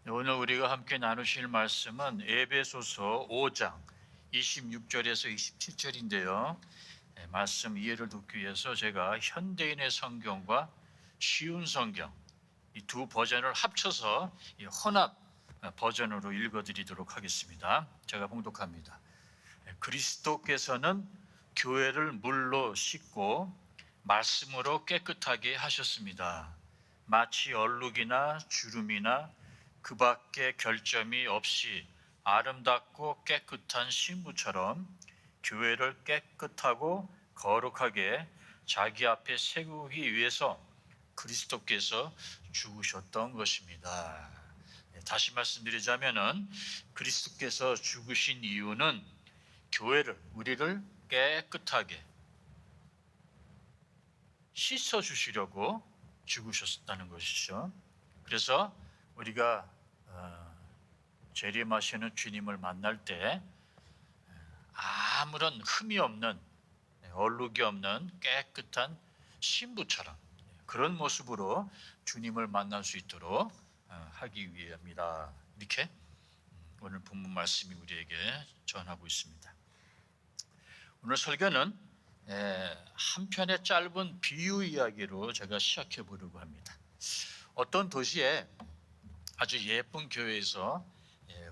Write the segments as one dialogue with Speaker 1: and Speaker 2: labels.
Speaker 1: 오늘 우리가 함께 나누실 말씀은 에베소서 5장 26절에서 27절인데요. 말씀 이해를 돕기 위해서 제가 현대인의 성경과 쉬운 성경 이 두 버전을 합쳐서 이 혼합 버전으로 읽어드리도록 하겠습니다. 제가 봉독합니다. 그리스도께서는 교회를 물로 씻고 말씀으로 깨끗하게 하셨습니다. 마치 얼룩이나 주름이나 그 밖에 결점이 없이 아름답고 깨끗한 신부처럼 교회를 깨끗하고 거룩하게 자기 앞에 세우기 위해서 그리스도께서 죽으셨던 것입니다. 다시 말씀드리자면은 그리스도께서 죽으신 이유는 교회를, 우리를 깨끗하게 씻어 주시려고 죽으셨다는 것이죠. 그래서 우리가 재림하시는 주님을 만날 때 아무런 흠이 없는, 얼룩이 없는 깨끗한 신부처럼 그런 모습으로 주님을 만날 수 있도록 하기 위함이다. 이렇게 오늘 본문 말씀이 우리에게 전하고 있습니다. 오늘 설교는 한 편의 짧은 비유 이야기로 제가 시작해 보려고 합니다. 어떤 도시에 아주 예쁜 교회에서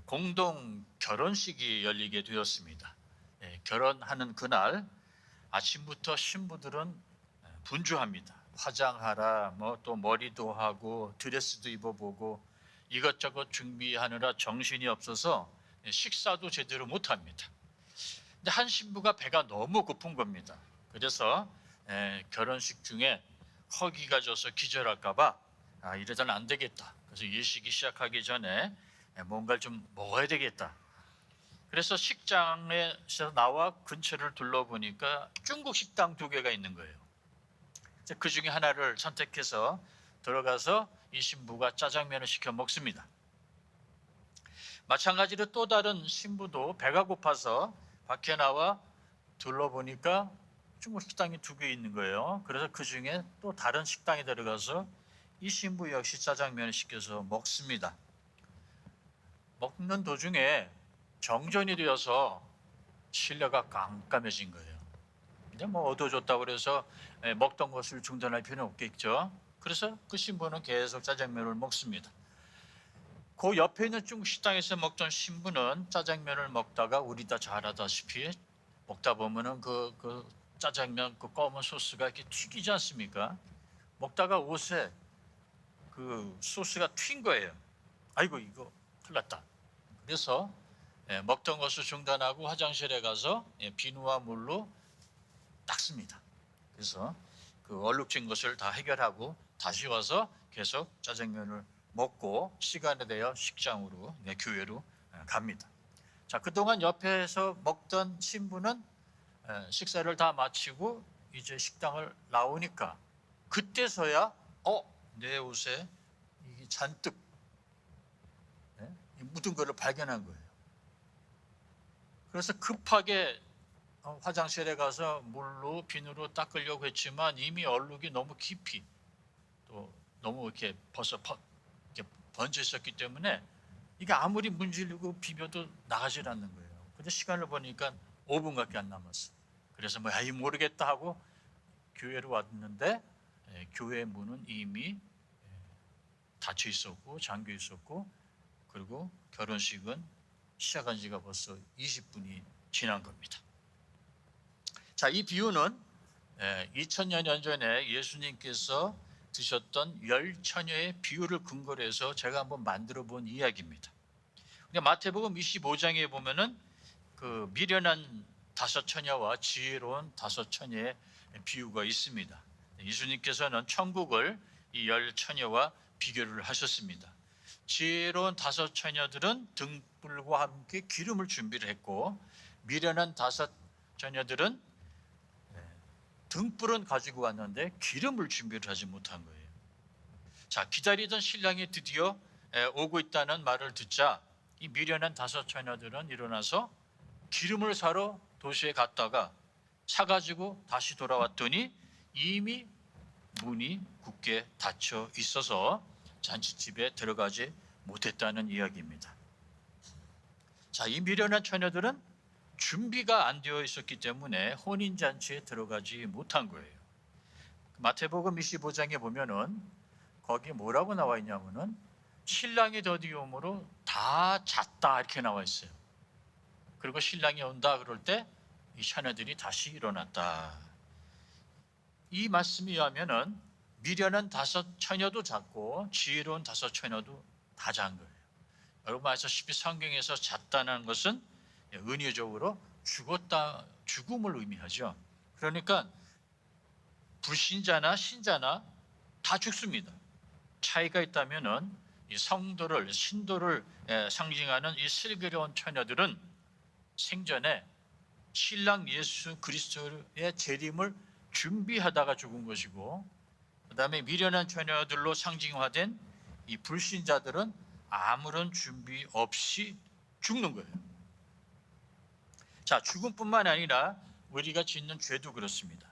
Speaker 1: 공동 결혼식이 열리게 되었습니다. 결혼하는 그날 아침부터 신부들은 분주합니다. 화장하라, 또 머리도 하고 드레스도 입어보고 이것저것 준비하느라 정신이 없어서 식사도 제대로 못합니다. 근데 한 신부가 배가 너무 고픈 겁니다. 그래서 결혼식 중에 허기가 져서 기절할까봐 이러다는 안 되겠다. 그래서 예식이 시작하기 전에 뭔가를 좀 먹어야 되겠다. 그래서 식장에서 나와 근처를 둘러보니까 중국 식당 2개가 있는 거예요. 그 중에 하나를 선택해서 들어가서 이 신부가 짜장면을 시켜 먹습니다. 마찬가지로 또 다른 신부도 배가 고파서 밖에 나와 둘러보니까 중국 식당이 2개 있는 거예요. 그래서 그 중에 또 다른 식당에 들어가서 이 신부 역시 짜장면을 시켜서 먹습니다. 먹는 도중에 정전이 되어서 실내가 깜깜해진 거예요. 근데 어두워졌다고 그래서 먹던 것을 중단할 필요는 없겠죠. 그래서 그 신부는 계속 짜장면을 먹습니다. 그 옆에 있는 중국 식당에서 먹던 신부는 짜장면을 먹다가 우리 다 잘 알다시피 먹다 보면은 그 짜장면 그 검은 소스가 이렇게 튀기지 않습니까? 먹다가 옷에 그 소스가 튄 거예요. 아이고 이거 큰일 났다. 그래서 먹던 것을 중단하고 화장실에 가서 비누와 물로 닦습니다. 그래서 그 얼룩진 것을 다 해결하고 다시 와서 계속 짜장면을 먹고 시간에 되어 식장으로 교회로 갑니다. 자, 그동안 옆에서 먹던 신부는 식사를 다 마치고 이제 식당을 나오니까 그때서야 내 옷에 이게 잔뜩 묻은 것을 발견한 거예요. 그래서 급하게 화장실에 가서 물로 비누로 닦으려고 했지만 이미 얼룩이 너무 깊이 또 너무 이렇게 이렇게 번져 있었기 때문에 이게 아무리 문지르고 비벼도 나가질 않는 거예요. 근데 시간을 보니까 5분밖에 안 남았어. 그래서 아이 모르겠다 하고 교회로 왔는데 교회 문은 이미 닫혀 있었고 잠겨 있었고 그리고 결혼식은 시작한 지가 벌써 20분이 지난 겁니다. 자, 이 비유는 2000여 년 전에 예수님께서 드셨던 10처녀의 비유를 근거로 해서 제가 한번 만들어 본 이야기입니다. 근데 마태복음 25장에 보면은 그 미련한 5처녀와 지혜로운 5처녀의 비유가 있습니다. 예수님께서는 천국을 이 10처녀와 비교를 하셨습니다. 지혜로운 5처녀들은 등불과 함께 기름을 준비를 했고 미련한 5처녀들은 등불은 가지고 왔는데 기름을 준비를 하지 못한 거예요. 자, 기다리던 신랑이 드디어 오고 있다는 말을 듣자 이 미련한 5처녀들은 일어나서 기름을 사러 도시에 갔다가 사가지고 다시 돌아왔더니 이미 문이 굳게 닫혀 있어서 잔치집에 들어가지 못했다는 이야기입니다. 자, 이 미련한 처녀들은 준비가 안 되어 있었기 때문에 혼인잔치에 들어가지 못한 거예요. 마태복음 25장에 보면은 거기 뭐라고 나와 있냐면은 신랑이 더디움으로 다 잤다 이렇게 나와 있어요. 그리고 신랑이 온다 그럴 때 이 처녀들이 다시 일어났다. 이 말씀에 의하면은 미련한 5 처녀도 잤고 지혜로운 5 처녀도 다 잔 거예요. 여러분 아시다시피 성경에서 잤다는 것은 은유적으로 죽었다, 죽음을 의미하죠. 그러니까 불신자나 신자나 다 죽습니다. 차이가 있다면은 이 성도를, 신도를 상징하는 이 슬기로운 처녀들은 생전에 신랑 예수 그리스도의 재림을 준비하다가 죽은 것이고, 그 다음에 미련한 처녀들로 상징화된 이 불신자들은 아무런 준비 없이 죽는 거예요. 자, 죽음뿐만 아니라 우리가 짓는 죄도 그렇습니다.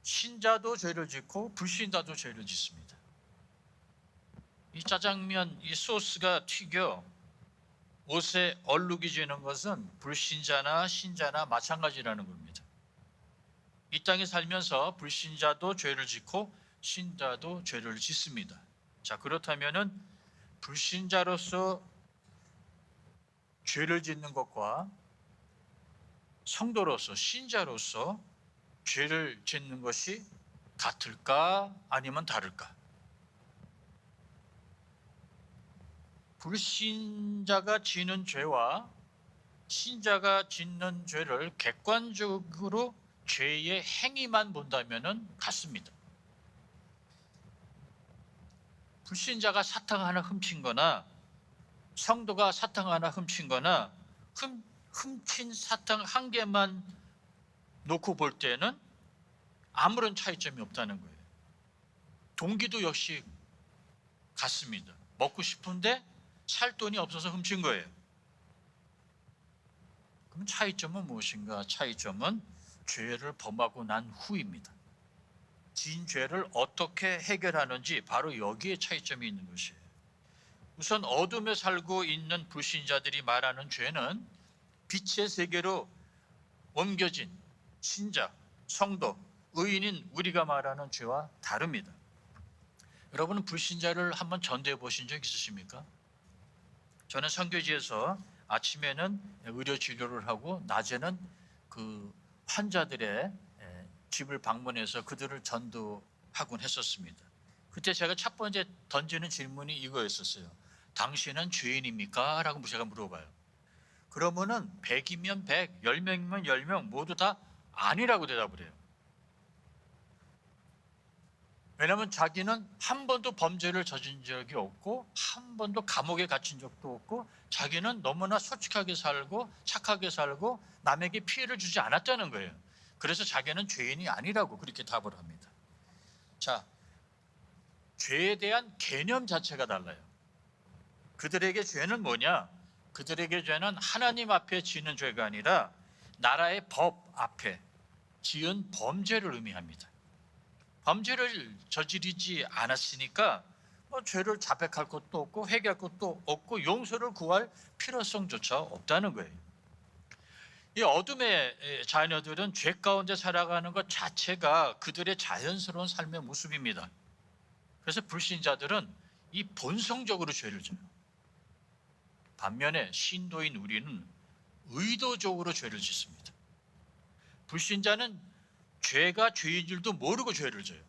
Speaker 1: 신자도 죄를 짓고 불신자도 죄를 짓습니다. 이 짜장면, 이 소스가 튀겨 옷에 얼룩이 지는 것은 불신자나 신자나 마찬가지라는 겁니다. 이 땅에 살면서 불신자도 죄를 짓고 신자도 죄를 짓습니다. 자, 그렇다면은 불신자로서 죄를 짓는 것과 성도로서, 신자로서 죄를 짓는 것이 같을까 아니면 다를까? 불신자가 지는 죄와 신자가 짓는 죄를 객관적으로 죄의 행위만 본다면 같습니다. 불신자가 사탕 하나 훔친 거나 성도가 사탕 하나 훔친 거나 훔친 사탕 한 개만 놓고 볼 때는 아무런 차이점이 없다는 거예요. 동기도 역시 같습니다. 먹고 싶은데 살 돈이 없어서 훔친 거예요. 그럼 차이점은 무엇인가? 차이점은 죄를 범하고 난 후입니다. 지은 죄를 어떻게 해결하는지 바로 여기에 차이점이 있는 것이에요. 우선 어둠에 살고 있는 불신자들이 말하는 죄는 빛의 세계로 옮겨진 신자, 성도, 의인인 우리가 말하는 죄와 다릅니다. 여러분은 불신자를 한번 전도해 보신 적 있으십니까? 저는 선교지에서 아침에는 의료 치료를 하고 낮에는 그 환자들의 집을 방문해서 그들을 전도하곤 했었습니다. 그때 제가 첫 번째 던지는 질문이 이거였었어요. 당신은 죄인입니까? 라고 제가 물어봐요. 그러면은 100이면 100, 10명이면 10명 모두 다 아니라고 대답을 해요. 왜냐하면 자기는 한 번도 범죄를 저진 적이 없고 한 번도 감옥에 갇힌 적도 없고 자기는 너무나 솔직하게 살고 착하게 살고 남에게 피해를 주지 않았다는 거예요. 그래서 자기는 죄인이 아니라고 그렇게 답을 합니다. 자, 죄에 대한 개념 자체가 달라요. 그들에게 죄는 뭐냐? 그들에게 죄는 하나님 앞에 지는 죄가 아니라 나라의 법 앞에 지은 범죄를 의미합니다. 범죄를 저지르지 않았으니까 죄를 자백할 것도 없고 회개할 것도 없고 용서를 구할 필요성조차 없다는 거예요. 이 어둠의 자녀들은 죄 가운데 살아가는 것 자체가 그들의 자연스러운 삶의 모습입니다. 그래서 불신자들은 이 본성적으로 죄를 져요. 반면에 신도인 우리는 의도적으로 죄를 짓습니다. 불신자는 죄가 죄인 줄도 모르고 죄를 져요.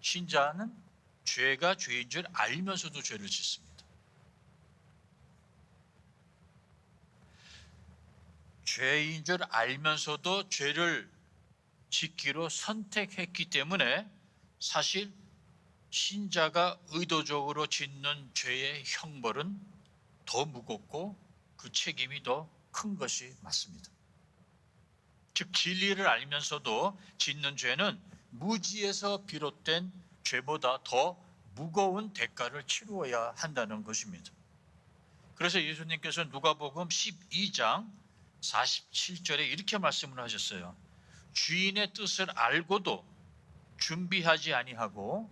Speaker 1: 신자는 죄가 죄인 줄 알면서도 죄를 짓습니다. 죄인 줄 알면서도 죄를 짓기로 선택했기 때문에 사실 신자가 의도적으로 짓는 죄의 형벌은 더 무겁고 그 책임이 더 큰 것이 맞습니다. 즉 진리를 알면서도 짓는 죄는 무지에서 비롯된 죄보다 더 무거운 대가를 치루어야 한다는 것입니다. 그래서 예수님께서 누가복음 12장 47절에 이렇게 말씀을 하셨어요. 주인의 뜻을 알고도 준비하지 아니하고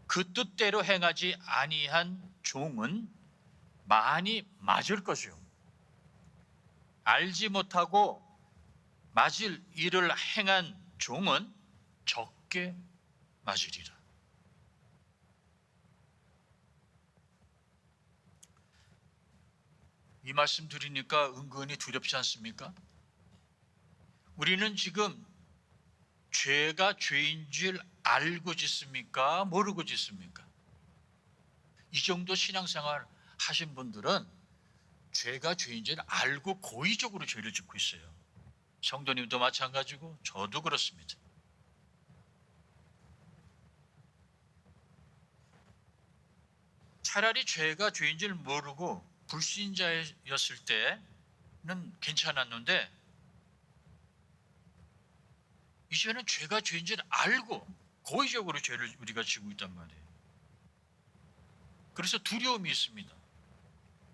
Speaker 1: 그 뜻대로 행하지 아니한 종은 많이 맞을 것이요 알지 못하고 맞을 일을 행한 종은 적게 맞으리라. 이 말씀 드리니까 은근히 두렵지 않습니까? 우리는 지금 죄가 죄인 줄 알고 짓습니까? 모르고 짓습니까? 이 정도 신앙생활 하신 분들은 죄가 죄인 줄 알고 고의적으로 죄를 짓고 있어요. 성도님도 마찬가지고 저도 그렇습니다. 차라리 죄가 죄인 줄 모르고 불신자였을 때는 괜찮았는데 이제는 죄가 죄인 줄 알고 고의적으로 죄를 우리가 지고 있단 말이에요. 그래서 두려움이 있습니다.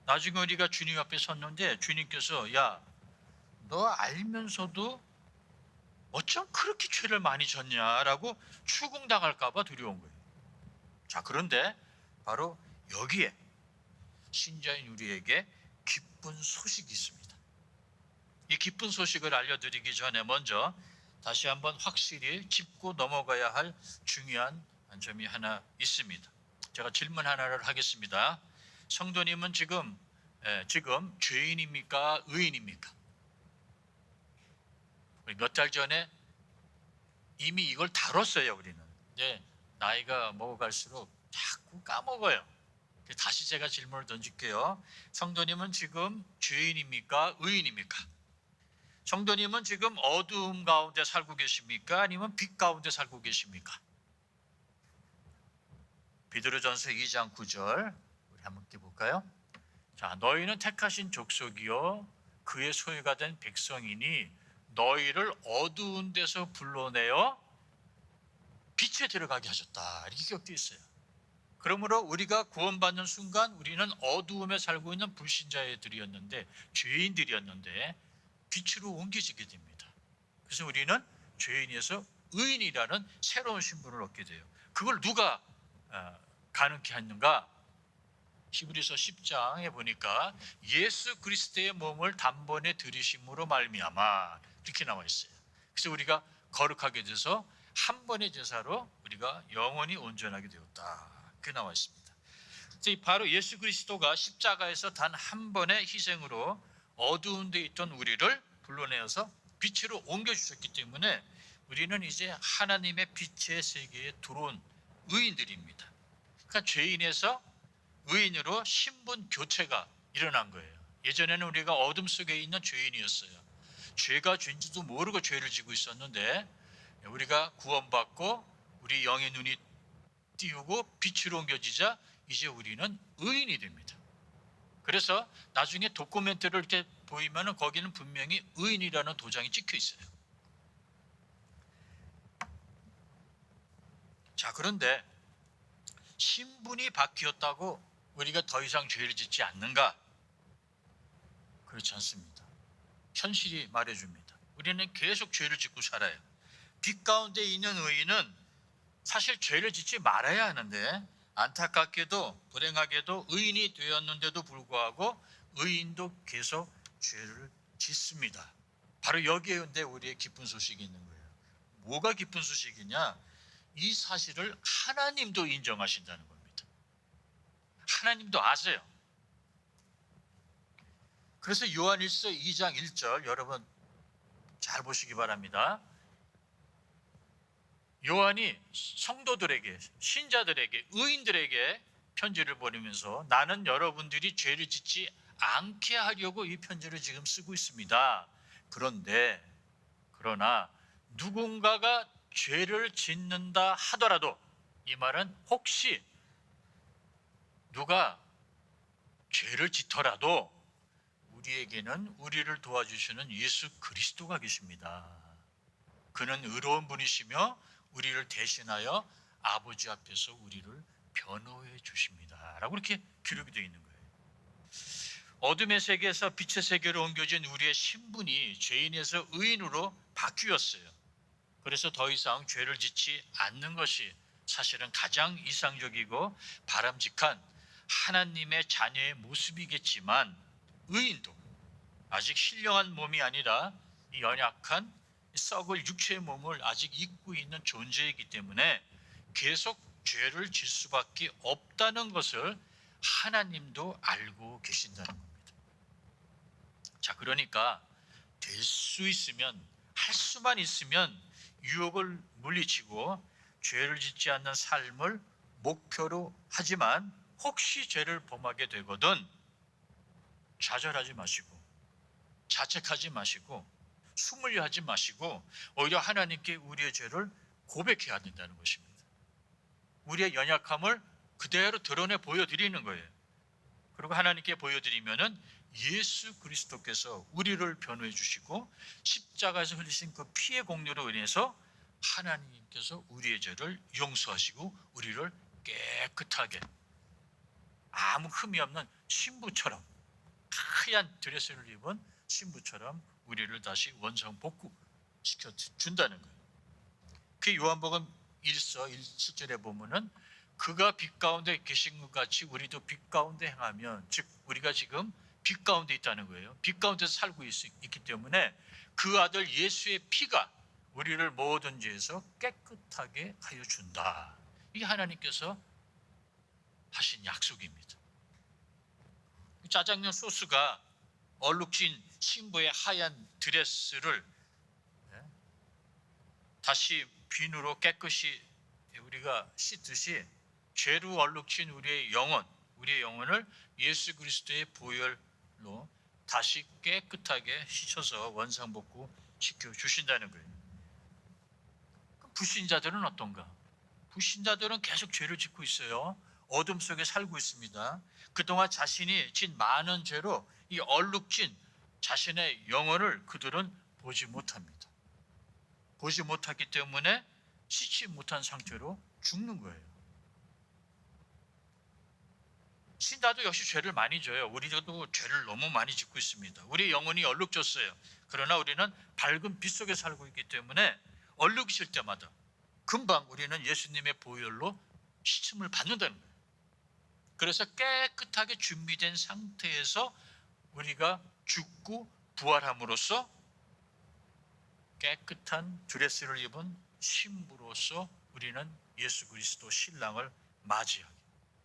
Speaker 1: 나중에 우리가 주님 앞에 섰는데 주님께서 야, 너 알면서도 어쩜 그렇게 죄를 많이 졌냐라고 추궁당할까 봐 두려운 거예요. 자, 그런데 바로 여기에 신자인 우리에게 기쁜 소식이 있습니다. 이 기쁜 소식을 알려드리기 전에 먼저 다시 한번 확실히 짚고 넘어가야 할 중요한 점이 하나 있습니다. 제가 질문 하나를 하겠습니다. 성도님은 지금 죄인입니까? 의인입니까? 몇 달 전에 이미 이걸 다뤘어요, 우리는. 이제 나이가 먹어갈수록 자꾸 까먹어요. 다시 제가 질문을 던질게요. 성도님은 지금 죄인입니까? 의인입니까? 성도님은 지금 어두움 가운데 살고 계십니까? 아니면 빛 가운데 살고 계십니까? 베드로전서 2장 9절 우리 한번 함께 볼까요? 자, 너희는 택하신 족속이요 그의 소유가 된 백성이니 너희를 어두운 데서 불러내어 빛에 들어가게 하셨다. 이렇게 기록되어 있어요. 그러므로 우리가 구원받는 순간 우리는 어두움에 살고 있는 불신자들이었는데 죄인들이었는데 빛으로 옮겨지게 됩니다. 그래서 우리는 죄인에서 의인이라는 새로운 신분을 얻게 돼요. 그걸 누가 가능케 했는가? 히브리서 10장에 보니까 예수 그리스도의 몸을 단번에 들이심으로 말미암아 이렇게 나와 있어요. 그래서 우리가 거룩하게 돼서 한 번의 제사로 우리가 영원히 온전하게 되었다. 그렇게 나와 있습니다. 바로 예수 그리스도가 십자가에서 단 한 번의 희생으로 어두운 데 있던 우리를 불러내어서 빛으로 옮겨주셨기 때문에 우리는 이제 하나님의 빛의 세계에 들어온 의인들입니다. 그러니까 죄인에서 의인으로 신분 교체가 일어난 거예요. 예전에는 우리가 어둠 속에 있는 죄인이었어요. 죄가 죄인지도 모르고 죄를 지고 있었는데 우리가 구원받고 우리 영의 눈이 띄우고 빛으로 옮겨지자 이제 우리는 의인이 됩니다. 그래서 나중에 도쿠멘트를 이렇게 보이면 거기는 분명히 의인이라는 도장이 찍혀 있어요. 자, 그런데 신분이 바뀌었다고 우리가 더 이상 죄를 짓지 않는가? 그렇지 않습니다. 현실이 말해줍니다. 우리는 계속 죄를 짓고 살아요. 빛 가운데 있는 의인은 사실 죄를 짓지 말아야 하는데 안타깝게도 불행하게도 의인이 되었는데도 불구하고 의인도 계속 죄를 짓습니다. 바로 여기에 근데 우리의 기쁜 소식이 있는 거예요. 뭐가 기쁜 소식이냐? 이 사실을 하나님도 인정하신다는 겁니다. 하나님도 아세요. 그래서 요한일서 2장 1절 여러분 잘 보시기 바랍니다. 요한이 성도들에게, 신자들에게, 의인들에게 편지를 보내면서 나는 여러분들이 죄를 짓지 않게 하려고 이 편지를 지금 쓰고 있습니다. 그러나 누군가가 죄를 짓는다 하더라도 이 말은 혹시 누가 죄를 짓더라도 우리에게는 우리를 도와주시는 예수 그리스도가 계십니다. 그는 의로운 분이시며 우리를 대신하여 아버지 앞에서 우리를 변호해 주십니다. 라고 이렇게 기록이 되어 있는 거예요. 어둠의 세계에서 빛의 세계로 옮겨진 우리의 신분이 죄인에서 의인으로 바뀌었어요. 그래서 더 이상 죄를 짓지 않는 것이 사실은 가장 이상적이고 바람직한 하나님의 자녀의 모습이겠지만, 의인도 아직 신령한 몸이 아니라 이 연약한 썩을 육체의 몸을 아직 입고 있는 존재이기 때문에 계속 죄를 질 수밖에 없다는 것을 하나님도 알고 계신다는 겁니다. 자, 그러니까 될 수 있으면, 할 수만 있으면 유혹을 물리치고 죄를 짓지 않는 삶을 목표로 하지만, 혹시 죄를 범하게 되거든 좌절하지 마시고 자책하지 마시고 숨으려 하지 마시고 오히려 하나님께 우리의 죄를 고백해야 된다는 것입니다. 우리의 연약함을 그대로 드러내 보여드리는 거예요. 그리고 하나님께 보여드리면은 예수 그리스도께서 우리를 변호해 주시고 십자가에서 흘리신 그 피의 공로로 인해서 하나님께서 우리의 죄를 용서하시고 우리를 깨끗하게 아무 흠이 없는 신부처럼, 하얀 드레스를 입은 신부처럼 우리를 다시 원상 복구시켜 준다는 거예요. 그 요한복음 1서 1절에 보면은 그가 빛 가운데 계신 것 같이 우리도 빛 가운데 행하면, 즉 우리가 지금 빛 가운데 있다는 거예요. 빛 가운데서 살고 있기 때문에 그 아들 예수의 피가 우리를 모든 죄에서 깨끗하게 하여 준다. 이게 하나님께서 하신 약속입니다. 짜장면 소스가 얼룩진 신부의 하얀 드레스를 다시 비누로 깨끗이 우리가 씻듯이 죄로 얼룩진 우리의 영혼을 예수 그리스도의 보혈로 다시 깨끗하게 씻어서 원상복구 시켜 주신다는 거예요. 그럼 불신자들은 어떤가? 불신자들은 계속 죄를 짓고 있어요. 어둠 속에 살고 있습니다. 그동안 자신이 진 많은 죄로 이 얼룩진 자신의 영혼을 그들은 보지 못합니다. 보지 못하기 때문에 씻지 못한 상태로 죽는 거예요. 신자도 역시 죄를 많이 져요. 우리도 죄를 너무 많이 짓고 있습니다. 우리 영혼이 얼룩졌어요. 그러나 우리는 밝은 빛 속에 살고 있기 때문에 얼룩질 때마다 금방 우리는 예수님의 보혈로 씻음을 받는다는 거예요. 그래서 깨끗하게 준비된 상태에서 우리가 죽고 부활함으로써 깨끗한 드레스를 입은 신부로서 우리는 예수 그리스도 신랑을 맞이하게,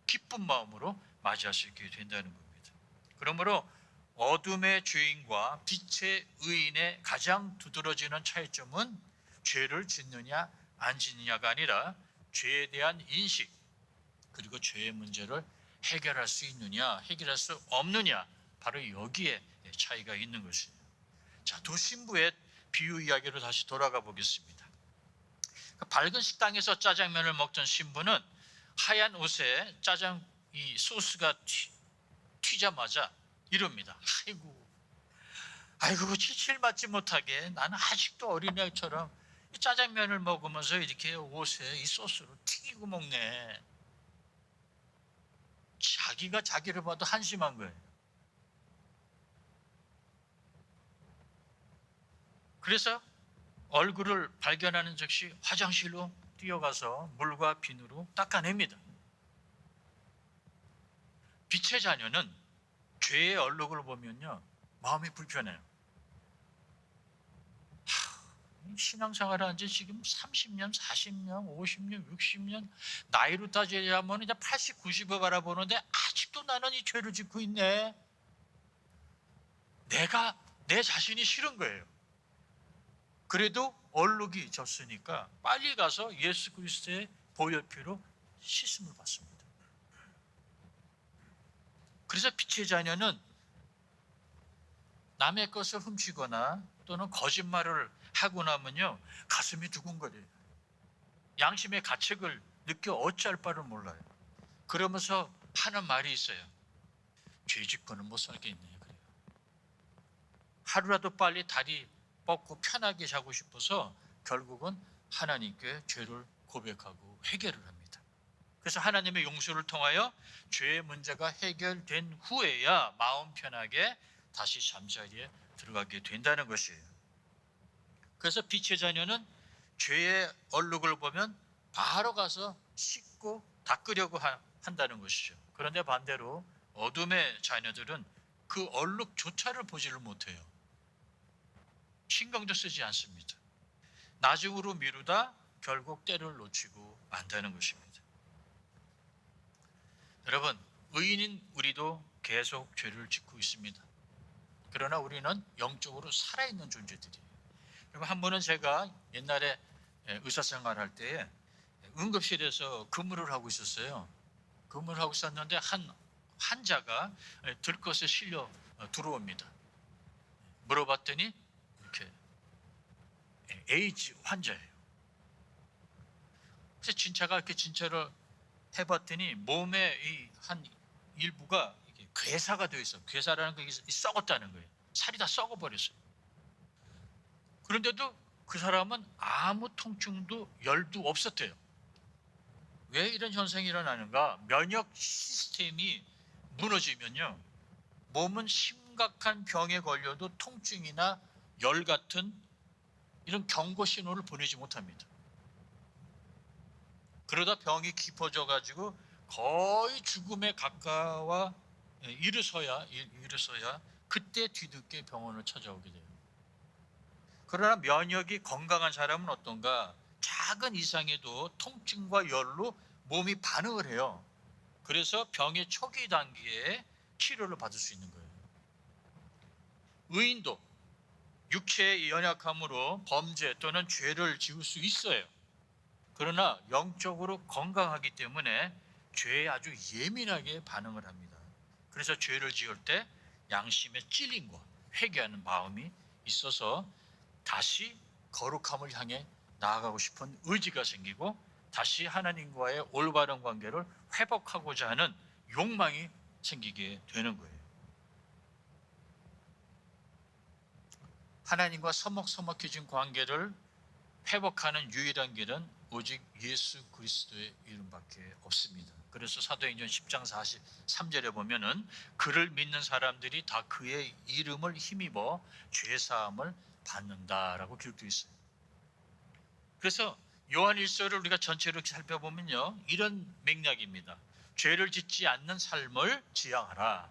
Speaker 1: 기쁜 마음으로 맞이할 수 있게 된다는 겁니다. 그러므로 어둠의 죄인과 빛의 의인의 가장 두드러지는 차이점은 죄를 짓느냐 안 짓느냐가 아니라 죄에 대한 인식, 그리고 죄의 문제를 해결할 수 있느냐 해결할 수 없느냐, 바로 여기에 차이가 있는 것이에요. 자, 두 신부의 비유 이야기로 다시 돌아가 보겠습니다. 밝은 식당에서 짜장면을 먹던 신부는 하얀 옷에 짜장 이 소스가 튀자마자 이럽니다. 아이고 칠칠 맞지 못하게 나는 아직도 어린애처럼 이 짜장면을 먹으면서 이렇게 옷에 이 소스를 튀기고 먹네. 자기가 자기를 봐도 한심한 거예요. 그래서 얼굴을 발견하는 즉시 화장실로 뛰어가서 물과 비누로 닦아냅니다. 빛의 자녀는 죄의 얼룩을 보면요 마음이 불편해요. 신앙생활을 한 지 지금 30년, 40년, 50년, 60년 나이로 따지자면 이제 80, 90을 바라보는데 아직도 나는 이 죄를 짓고 있네. 내 자신이 싫은 거예요. 그래도 얼룩이 졌으니까 빨리 가서 예수 그리스도의 보혈피로 씻음을 받습니다. 그래서 빛의 자녀는 남의 것을 훔치거나 또는 거짓말을 하고 나면요 가슴이 두근거려요. 양심의 가책을 느껴 어찌할 바를 몰라요. 그러면서 하는 말이 있어요. 죄 짓고는 못 살겠네. 그래요. 하루라도 빨리 다리 뻗고 편하게 자고 싶어서 결국은 하나님께 죄를 고백하고 해결을 합니다. 그래서 하나님의 용서를 통하여 죄의 문제가 해결된 후에야 마음 편하게 다시 잠자리에 들어가게 된다는 것이에요. 그래서 빛의 자녀는 죄의 얼룩을 보면 바로 가서 씻고 닦으려고 한다는 것이죠. 그런데 반대로 어둠의 자녀들은 그 얼룩조차를 보지를 못해요. 신경도 쓰지 않습니다. 나중으로 미루다 결국 때를 놓치고 만다는 것입니다. 여러분, 의인인 우리도 계속 죄를 짓고 있습니다. 그러나 우리는 영적으로 살아있는 존재들이에요. 그리고 한 번은 제가 옛날에 의사생활할 때에 응급실에서 근무를 하고 있었어요. 근무를 하고 있었는데 한 환자가 들것에 실려 들어옵니다. 물어봤더니 이렇게 에이즈 환자예요. 그래서 진찰가 이렇게 진찰을 해봤더니 몸의 이 한 일부가 이게 괴사가 되어 있어. 괴사라는 게 썩었다는 거예요. 살이 다 썩어버렸어요. 그런데도 그 사람은 아무 통증도 열도 없었대요. 왜 이런 현상이 일어나는가? 면역 시스템이 무너지면요, 몸은 심각한 병에 걸려도 통증이나 열 같은 이런 경고 신호를 보내지 못합니다. 그러다 병이 깊어져 가지고 거의 죽음에 가까워 이르서야 그때 뒤늦게 병원을 찾아오게 돼요. 그러나 면역이 건강한 사람은 어떤가? 작은 이상에도 통증과 열로 몸이 반응을 해요. 그래서 병의 초기 단계에 치료를 받을 수 있는 거예요. 의인도 육체의 연약함으로 범죄 또는 죄를 지을 수 있어요. 그러나 영적으로 건강하기 때문에 죄에 아주 예민하게 반응을 합니다. 그래서 죄를 지을 때 양심의 찔림과 회개하는 마음이 있어서 다시 거룩함을 향해 나아가고 싶은 의지가 생기고 다시 하나님과의 올바른 관계를 회복하고자 하는 욕망이 생기게 되는 거예요. 하나님과 서먹서먹해진 관계를 회복하는 유일한 길은 오직 예수 그리스도의 이름밖에 없습니다. 그래서 사도행전 10장 43절에 보면은 그를 믿는 사람들이 다 그의 이름을 힘입어 죄사함을 받는다라고 기록되어 있어요. 그래서 요한 1서를 우리가 전체로 살펴보면요, 이런 맥락입니다. 죄를 짓지 않는 삶을 지향하라.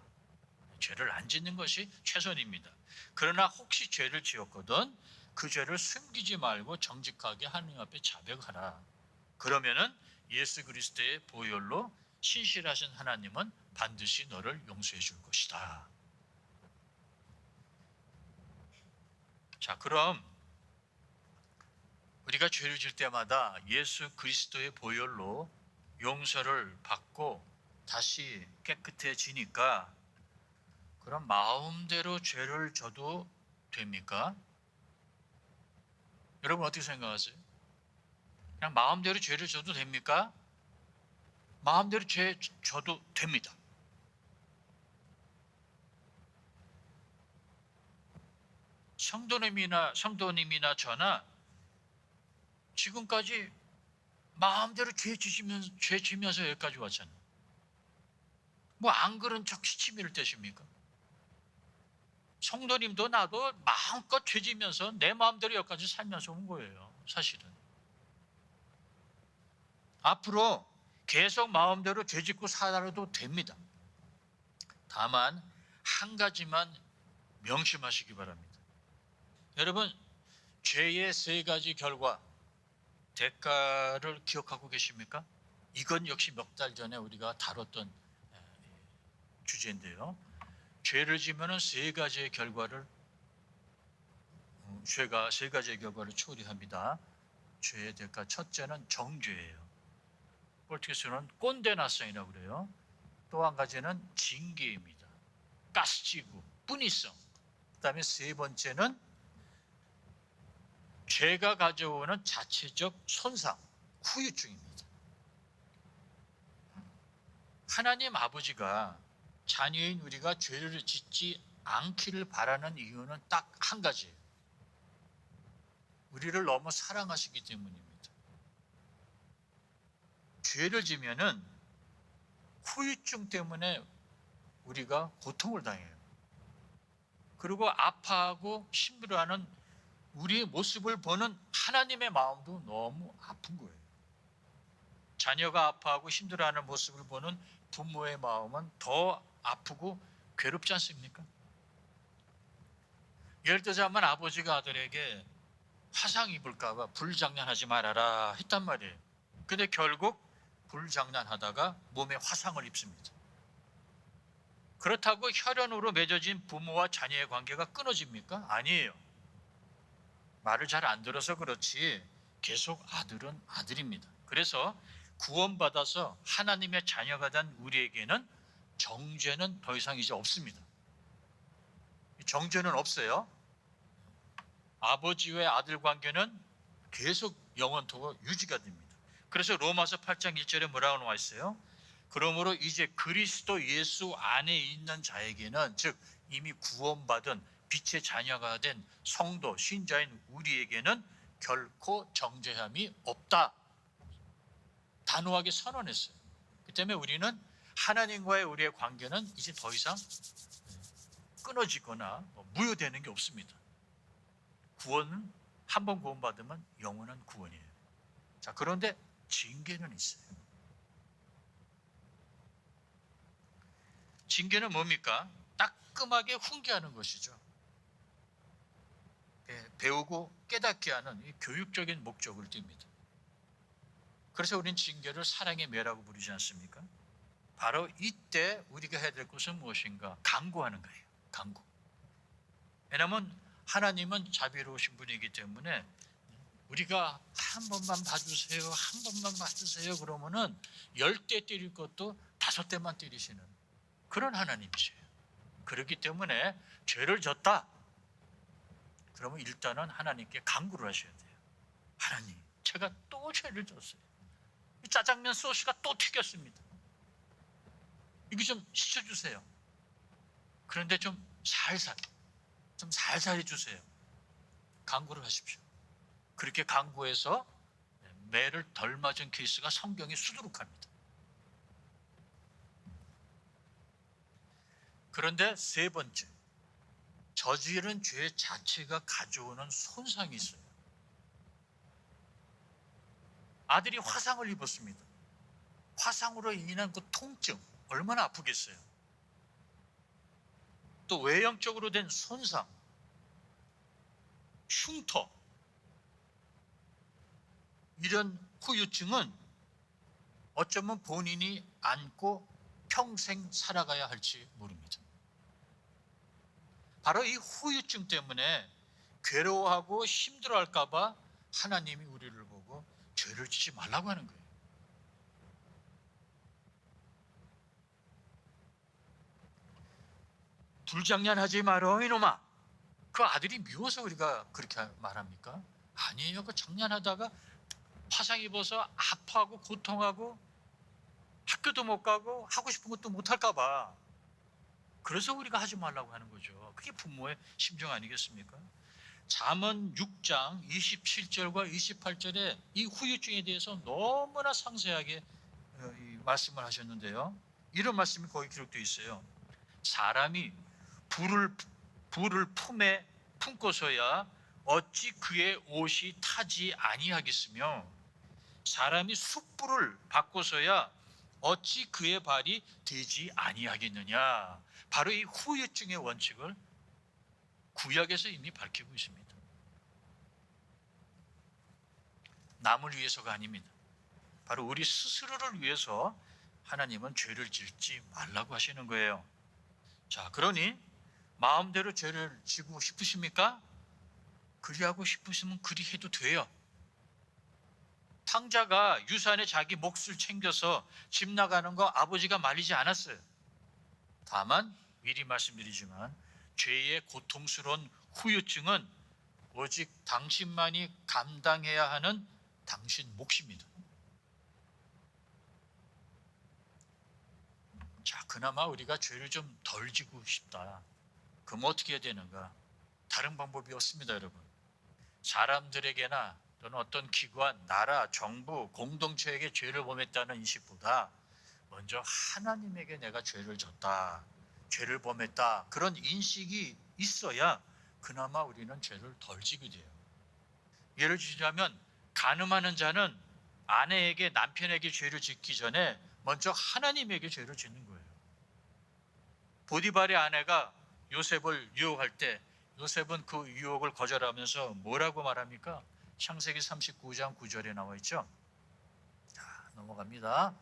Speaker 1: 죄를 안 짓는 것이 최선입니다. 그러나 혹시 죄를 지었거든 그 죄를 숨기지 말고 정직하게 하나님 앞에 자백하라. 그러면은 예수 그리스도의 보혈로 신실하신 하나님은 반드시 너를 용서해 줄 것이다. 자, 그럼 우리가 죄를 질 때마다 예수 그리스도의 보혈로 용서를 받고 다시 깨끗해지니까 그럼 마음대로 죄를 져도 됩니까? 여러분 어떻게 생각하세요? 그냥 마음대로 죄를 져도 됩니까? 마음대로 죄 져도 됩니다. 성도님이나 저나 지금까지 마음대로 죄 지면서 여기까지 왔잖아요. 뭐 안 그런 척 시치미를 떼십니까? 성도님도 나도 마음껏 죄 지면서 내 마음대로 여기까지 살면서 온 거예요. 사실은. 앞으로 계속 마음대로 죄 짓고 살아도 됩니다. 다만 한 가지만 명심하시기 바랍니다. 여러분, 죄의 세 가지 결과, 대가를 기억하고 계십니까? 이건 역시 몇 달 전에 우리가 다뤘던 주제인데요. 죄를 지면은 세 가지의 결과를 죄가 세 가지의 결과를 초래합니다. 죄의 대가 첫째는 정죄예요. 폴티스는 꼰대나성이라고 그래요. 또 한 가지는 징계입니다. 가스지구, 분이성. 그다음에 세 번째는 죄가 가져오는 자체적 손상, 후유증입니다. 하나님 아버지가 자녀인 우리가 죄를 짓지 않기를 바라는 이유는 딱 한 가지예요. 우리를 너무 사랑하시기 때문입니다. 죄를 지면은 후유증 때문에 우리가 고통을 당해요. 그리고 아파하고 힘들어하는 우리의 모습을 보는 하나님의 마음도 너무 아픈 거예요. 자녀가 아파하고 힘들어하는 모습을 보는 부모의 마음은 더 아프고 괴롭지 않습니까? 예를 들자면 아버지가 아들에게 화상 입을까 봐 불장난하지 말아라 했단 말이에요. 근데 결국 불장난하다가 몸에 화상을 입습니다. 그렇다고 혈연으로 맺어진 부모와 자녀의 관계가 끊어집니까? 아니에요. 말을 잘 안 들어서 그렇지 계속 아들은 아들입니다. 그래서 구원받아서 하나님의 자녀가 된 우리에게는 정죄는 더 이상 이제 없습니다. 정죄는 없어요. 아버지와 아들 관계는 계속 영원토록 유지가 됩니다. 그래서 로마서 8장 1절에 뭐라고 나와 있어요? 그러므로 이제 그리스도 예수 안에 있는 자에게는, 즉 이미 구원받은 빛의 자녀가 된 성도 신자인 우리에게는 결코 정죄함이 없다, 단호하게 선언했어요. 그 때문에 우리는 하나님과의 우리의 관계는 이제 더 이상 끊어지거나 무효되는 게 없습니다. 구원은 한 번 구원받으면 영원한 구원이에요. 자, 그런데 징계는 있어요. 징계는 뭡니까? 따끔하게 훈계하는 것이죠. 배우고 깨닫게 하는 이 교육적인 목적을 띱니다. 그래서 우리는 징계를 사랑의 매라고 부르지 않습니까? 바로 이때 우리가 해야 될 것은 무엇인가? 강구하는 거예요. 강구. 왜냐하면 하나님은 자비로우신 분이기 때문에 우리가 한 번만 봐주세요, 한 번만 봐주세요 그러면은 10대 때릴 것도 5대만 때리시는 그런 하나님이세요. 그렇기 때문에 죄를 졌다 그러면 일단은 하나님께 간구를 하셔야 돼요. 하나님, 제가 또 죄를 졌어요. 짜장면 소스가 또 튀겼습니다. 이거 좀 씻어주세요. 그런데 좀 살살 해주세요. 간구를 하십시오. 그렇게 간구해서 매를 덜 맞은 케이스가 성경에 수두룩합니다. 그런데 세 번째, 저지른 죄 자체가 가져오는 손상이 있어요. 아들이 화상을 입었습니다. 화상으로 인한 그 통증 얼마나 아프겠어요. 또 외형적으로 된 손상, 흉터, 이런 후유증은 어쩌면 본인이 안고 평생 살아가야 할지 모릅니다. 바로 이 후유증 때문에 괴로워하고 힘들어할까 봐 하나님이 우리를 보고 죄를 지지 말라고 하는 거예요. 불장난하지 마라 이놈아. 그 아들이 미워서 우리가 그렇게 말합니까? 아니에요. 그 장난하다가 화상 입어서 아파하고 고통하고 학교도 못 가고 하고 싶은 것도 못 할까 봐 그래서 우리가 하지 말라고 하는 거죠. 그게 부모의 심정 아니겠습니까? 잠언 6장 27절과 28절에 이 후유증에 대해서 너무나 상세하게 말씀을 하셨는데요. 이런 말씀이 거기 기록되어 있어요. 사람이 불을 품에 품고서야 어찌 그의 옷이 타지 아니하겠으며 사람이 숯불을 받고서야 어찌 그의 발이 되지 아니하겠느냐. 바로 이 후유증의 원칙을 구약에서 이미 밝히고 있습니다. 남을 위해서가 아닙니다. 바로 우리 스스로를 위해서 하나님은 죄를 짓지 말라고 하시는 거예요. 자, 그러니 마음대로 죄를 지고 싶으십니까? 그리하고 싶으시면 그리 해도 돼요. 탕자가 유산에 자기 몫을 챙겨서 집 나가는 거 아버지가 말리지 않았어요. 다만 미리 말씀드리지만 죄의 고통스러운 후유증은 오직 당신만이 감당해야 하는 당신 몫입니다. 자, 그나마 우리가 죄를 좀 덜 지고 싶다. 그럼 어떻게 해야 되는가? 다른 방법이 없습니다, 여러분. 사람들에게나 또는 어떤 기관, 나라, 정부, 공동체에게 죄를 범했다는 인식보다 먼저 하나님에게 내가 죄를 졌다, 죄를 범했다, 그런 인식이 있어야 그나마 우리는 죄를 덜 지게 돼요. 예를 들자면 가늠하는 자는 아내에게 남편에게 죄를 짓기 전에 먼저 하나님에게 죄를 짓는 거예요. 보디발의 아내가 요셉을 유혹할 때 요셉은 그 유혹을 거절하면서 뭐라고 말합니까? 창세기 39장 9절에 나와 있죠. 자, 넘어갑니다.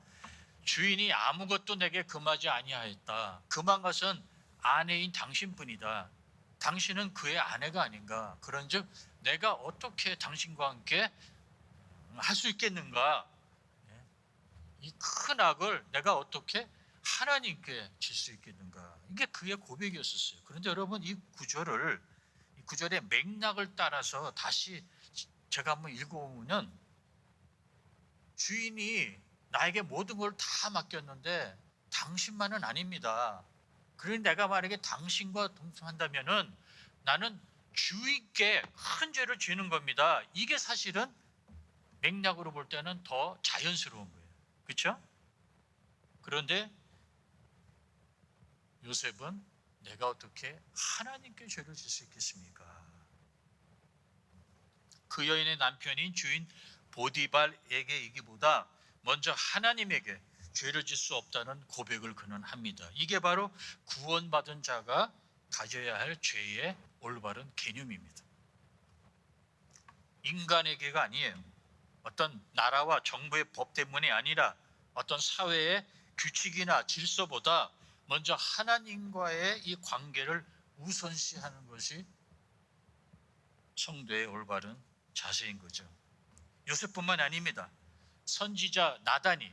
Speaker 1: 주인이 아무것도 내게 금하지 아니하였다. 금한 것은 아내인 당신뿐이다. 당신은 그의 아내가 아닌가. 그런즉 내가 어떻게 당신과 함께 할 수 있겠는가? 이 큰 악을 내가 어떻게 하나님께 질 수 있겠는가? 이게 그의 고백이었었어요. 그런데 여러분 이 구절의 맥락을 따라서 다시 제가 한번 읽어보면 주인이 나에게 모든 걸 다 맡겼는데 당신만은 아닙니다. 그러니 내가 만약에 당신과 동침한다면은 나는 주인께 큰 죄를 지는 겁니다. 이게 사실은 맥락으로 볼 때는 더 자연스러운 거예요. 그렇죠? 그런데 요셉은 내가 어떻게 하나님께 죄를 질 수 있겠습니까? 그 여인의 남편인 주인 보디발에게이기보다 먼저 하나님에게 죄를 질 수 없다는 고백을 그는 합니다. 이게 바로 구원받은 자가 가져야 할 죄의 올바른 개념입니다. 인간에게가 아니에요. 어떤 나라와 정부의 법 때문이 아니라 어떤 사회의 규칙이나 질서보다 먼저 하나님과의 이 관계를 우선시하는 것이 성도의 올바른 자세인 거죠. 요셉뿐만 아닙니다. 선지자 나단이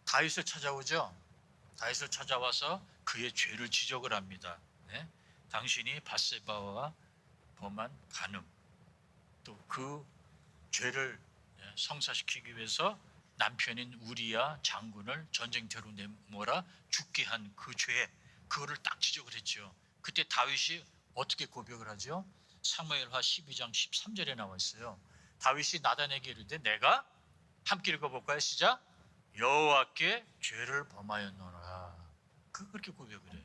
Speaker 1: 다윗을 찾아오죠. 다윗을 찾아와서 그의 죄를 지적을 합니다. 네? 당신이 밧세바와 범한 간음, 또 그 죄를 성사시키기 위해서 남편인 우리야 장군을 전쟁터로 내몰아 죽게 한 그 죄, 그거를 딱 지적을 했죠. 그때 다윗이 어떻게 고백을 하죠? 사무엘하 12장 13절에 나와 있어요. 다윗이 나단에게 이르되 내가 함께 읽어볼까요? 시작. 여호와께 죄를 범하였노라. 그렇게 고백을 해요.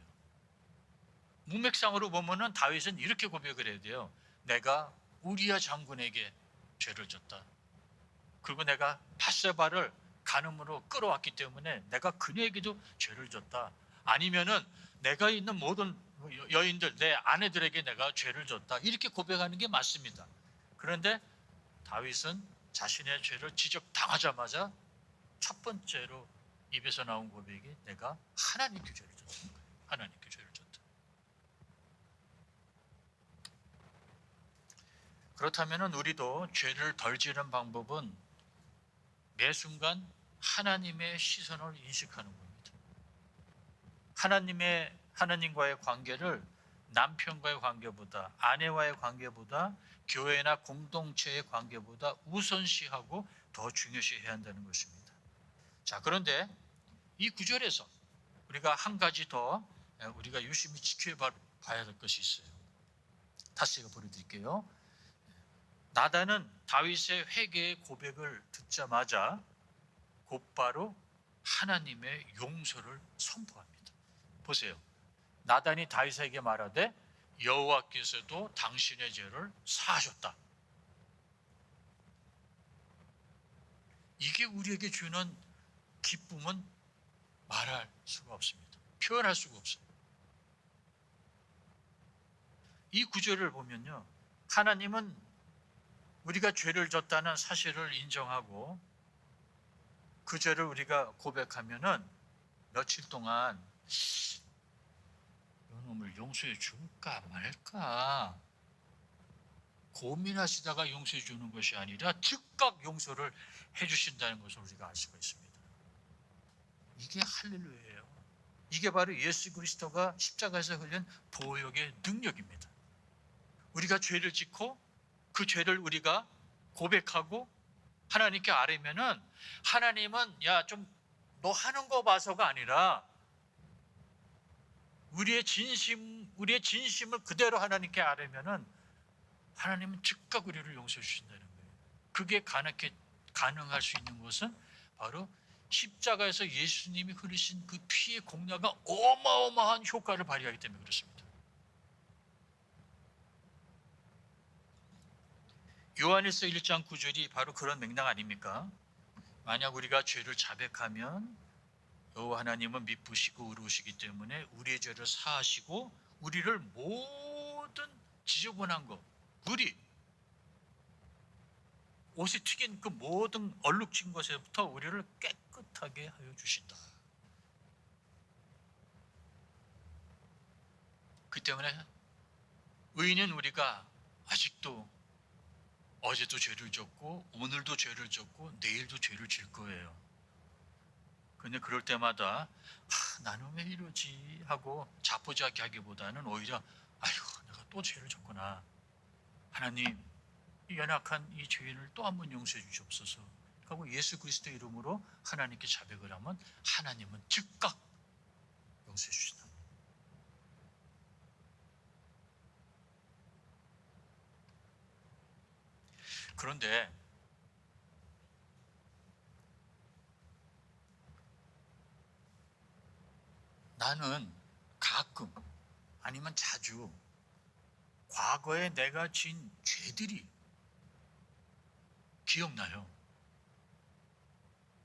Speaker 1: 문맥상으로 보면은 다윗은 이렇게 고백을 해야 돼요. 내가 우리야 장군에게 죄를 졌다. 그리고 내가 밧세바를 간음으로 끌어왔기 때문에 내가 그녀에게도 죄를 졌다. 아니면은 내가 있는 모든 여인들, 내 아내들에게 내가 죄를 졌다. 이렇게 고백하는 게 맞습니다. 그런데 다윗은 자신의 죄를 지적당하자마자 첫 번째로 입에서 나온 고백이 내가 하나님께 죄를 졌다는 거예요. 하나님께 죄를 졌다. 그렇다면 우리도 죄를 덜 지는 방법은 매 순간 하나님의 시선을 인식하는 겁니다. 하나님과의 관계를 남편과의 관계보다, 아내와의 관계보다, 교회나 공동체의 관계보다 우선시하고 더 중요시해야 한다는 것입니다. 자, 그런데 이 구절에서 우리가 한 가지 더 우리가 유심히 지켜봐야 될 것이 있어요. 다시 제가 보여드릴게요. 나단은 다윗의 회개의 고백을 듣자마자 곧바로 하나님의 용서를 선포합니다. 보세요. 나단이 다윗에게 말하되 여호와께서도 당신의 죄를 사하셨다. 이게 우리에게 주는 기쁨은 말할 수가 없습니다. 표현할 수가 없어요. 이 구절을 보면요. 하나님은 우리가 죄를 졌다는 사실을 인정하고 그 죄를 우리가 고백하면은 며칠 동안 이놈을 용서해 줄까 말까 고민하시다가 용서해 주는 것이 아니라 즉각 용서를 해 주신다는 것을 우리가 알 수가 있습니다. 이게 할렐루야예요. 이게 바로 예수 그리스도가 십자가에서 흘린 보혈의 능력입니다. 우리가 죄를 짓고 그 죄를 우리가 고백하고 하나님께 아뢰면은 하나님은 야 좀 너 하는 거 봐서가 아니라 우리의 진심을 그대로 하나님께 아뢰면은 하나님은 즉각 우리를 용서해 주신다는 거예요. 그게 가능할 수 있는 것은 바로 십자가에서 예수님이 흘리신 그 피의 공로가 어마어마한 효과를 발휘하기 때문에 그렇습니다. 요한일서 1장 9절이 바로 그런 맥락 아닙니까? 만약 우리가 죄를 자백하면 여호와 하나님은 미쁘시고 의로우시기 때문에 우리의 죄를 사하시고 우리를 모든 지저분한 것, 불이 옷이 튀긴 그 모든 얼룩진 것에부터 우리를 깨끗하게 하여 주신다. 그 때문에 의인은 우리가 아직도 어제도 죄를 졌고 오늘도 죄를 졌고 내일도 죄를 질 거예요. 근데 그럴 때마다 나는 왜 이러지 하고 자포자기하기보다는 오히려 아이고 내가 또 죄를 졌구나. 하나님 이 연약한 이 죄인을 또 한 번 용서해 주시옵소서 하고 예수 그리스도의 이름으로 하나님께 자백을 하면 하나님은 즉각 용서해 주신다. 그런데 나는 가끔 아니면 자주 과거에 내가 진 죄들이 기억나요.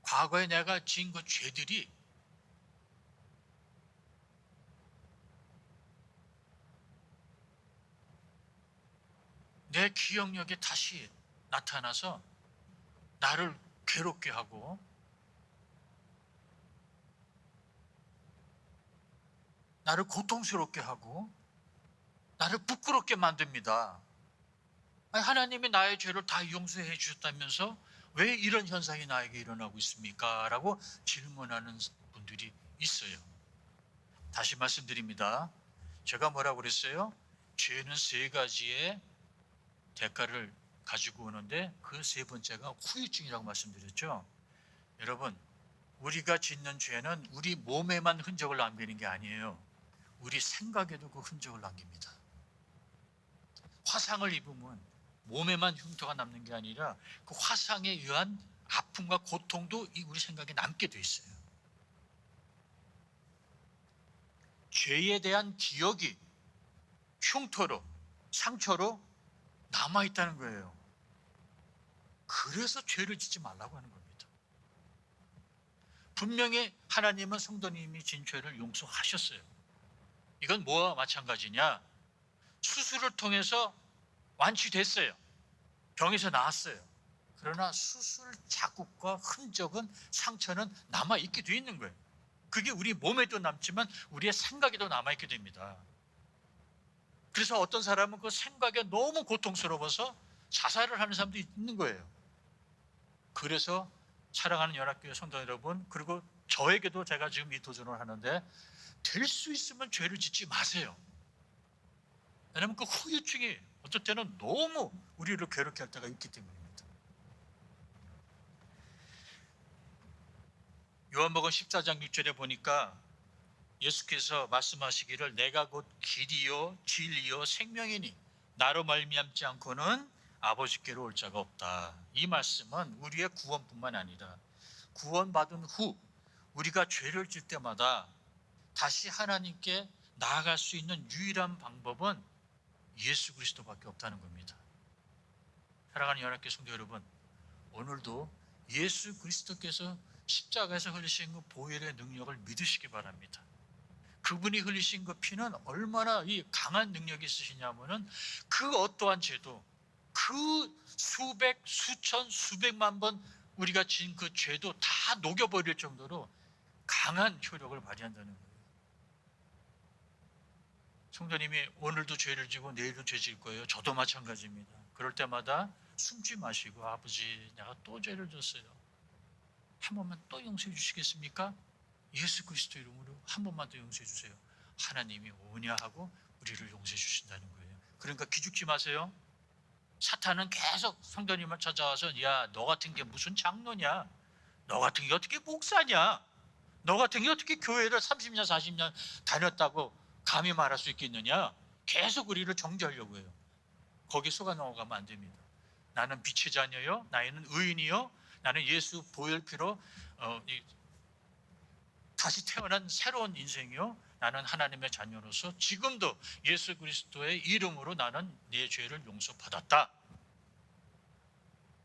Speaker 1: 과거에 내가 진 그 죄들이 내 기억력에 다시 나타나서 나를 괴롭게 하고 나를 고통스럽게 하고 나를 부끄럽게 만듭니다. 아니, 하나님이 나의 죄를 다 용서해 주셨다면서 왜 이런 현상이 나에게 일어나고 있습니까? 라고 질문하는 분들이 있어요. 다시 말씀드립니다. 제가 뭐라고 그랬어요? 죄는 세 가지의 대가를 가지고 오는데 그 세 번째가 후유증이라고 말씀드렸죠. 여러분, 우리가 짓는 죄는 우리 몸에만 흔적을 남기는 게 아니에요. 우리 생각에도 그 흔적을 남깁니다. 화상을 입으면 몸에만 흉터가 남는 게 아니라 그 화상에 의한 아픔과 고통도 우리 생각에 남게 돼 있어요. 죄에 대한 기억이 흉터로, 상처로 남아있다는 거예요. 그래서 죄를 짓지 말라고 하는 겁니다. 분명히 하나님은 성도님이 진 죄를 용서하셨어요. 이건 뭐와 마찬가지냐? 수술을 통해서 완치됐어요. 병에서 나았어요. 그러나 수술 자국과 흔적은, 상처는 남아있게 돼 있는 거예요. 그게 우리 몸에도 남지만 우리의 생각에도 남아있게 됩니다. 그래서 어떤 사람은 그 생각에 너무 고통스러워서 자살을 하는 사람도 있는 거예요. 그래서 사랑하는 연합교회 성도 여러분, 그리고 저에게도 제가 지금 이 도전을 하는데 될 수 있으면 죄를 짓지 마세요. 왜냐하면 그 후유증이 어떨 때는 너무 우리를 괴롭게 할 때가 있기 때문입니다. 요한복음 14장 6절에 보니까 예수께서 말씀하시기를 내가 곧 길이요 진리요 생명이니 나로 말미암지 않고는 아버지께로 올 자가 없다. 이 말씀은 우리의 구원뿐만 아니라 구원받은 후 우리가 죄를 질 때마다 다시 하나님께 나아갈 수 있는 유일한 방법은 예수 그리스도밖에 없다는 겁니다. 사랑하는 연합교회 성도 여러분, 오늘도 예수 그리스도께서 십자가에서 흘리신 그 보혈의 능력을 믿으시기 바랍니다. 그분이 흘리신 그 피는 얼마나 이 강한 능력이 있으시냐면은 그 어떠한 죄도 그 수백, 수천, 수백만 번 우리가 진 그 죄도 다 녹여버릴 정도로 강한 효력을 발휘한다는 거예요. 성도님이 오늘도 죄를 지고 내일도 죄 질 거예요. 저도 마찬가지입니다. 그럴 때마다 숨지 마시고 아버지 내가 또 죄를 졌어요. 한 번만 또 용서해 주시겠습니까? 예수 그리스도 이름으로 한 번만 더 용서해 주세요. 하나님이 오냐 하고 우리를 용서해 주신다는 거예요. 그러니까 기죽지 마세요. 사탄은 계속 성도님을 찾아와서 야, 너 같은 게 무슨 장로냐? 너 같은 게 어떻게 목사냐? 너 같은 게 어떻게 교회를 30년 40년 다녔다고 감히 말할 수 있겠느냐? 계속 우리를 정죄하려고 해요. 거기 속아 넘어가면 안 됩니다. 나는 빛의 자녀요, 나는 의인이요, 나는 예수 보혈피로 다시 태어난 새로운 인생이요, 나는 하나님의 자녀로서 지금도 예수 그리스도의 이름으로 나는 내 죄를 용서받았다.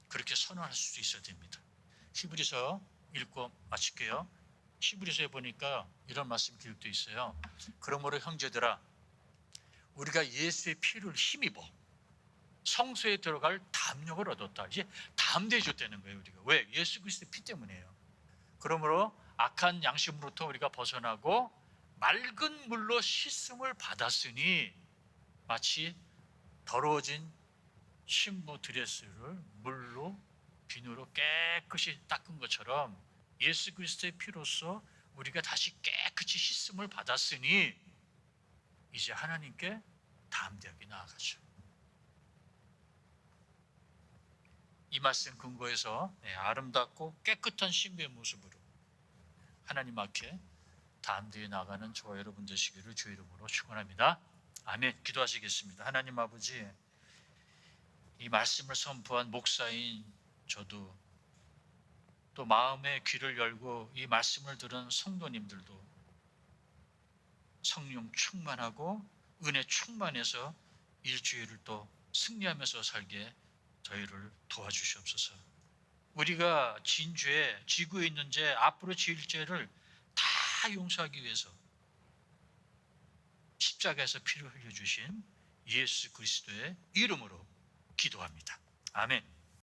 Speaker 1: 그렇게 선언할 수 있어야 됩니다. 히브리서 읽고 마칠게요. 히브리서에 보니까 이런 말씀 기록되어 있어요. 그러므로 형제들아, 우리가 예수의 피를 힘입어 성소에 들어갈 담력을 얻었다. 이제 담대해 줬다는 거예요. 우리가 왜? 예수 그리스도의 피 때문이에요. 그러므로 악한 양심으로부터 우리가 벗어나고 맑은 물로 씻음을 받았으니 마치 더러워진 신부 드레스를 물로 비누로 깨끗이 닦은 것처럼 예수 그리스도의 피로써 우리가 다시 깨끗이 씻음을 받았으니 이제 하나님께 담대하게 나아가죠. 이 말씀 근거에서 아름답고 깨끗한 신부의 모습으로 하나님 앞에 담대히 나가는 저와 여러분 되시기를 주의 이름으로 축원합니다. 아멘. 기도하시겠습니다. 하나님 아버지, 이 말씀을 선포한 목사인 저도 또 마음의 귀를 열고 이 말씀을 들은 성도님들도 성령 충만하고 은혜 충만해서 일주일을 또 승리하면서 살게 저희를 도와주시옵소서. 우리가 진 죄, 지구에 있는 죄, 앞으로 지을 죄를 다 용서하기 위해서 십자가에서 피를 흘려주신 예수 그리스도의 이름으로 기도합니다. 아멘.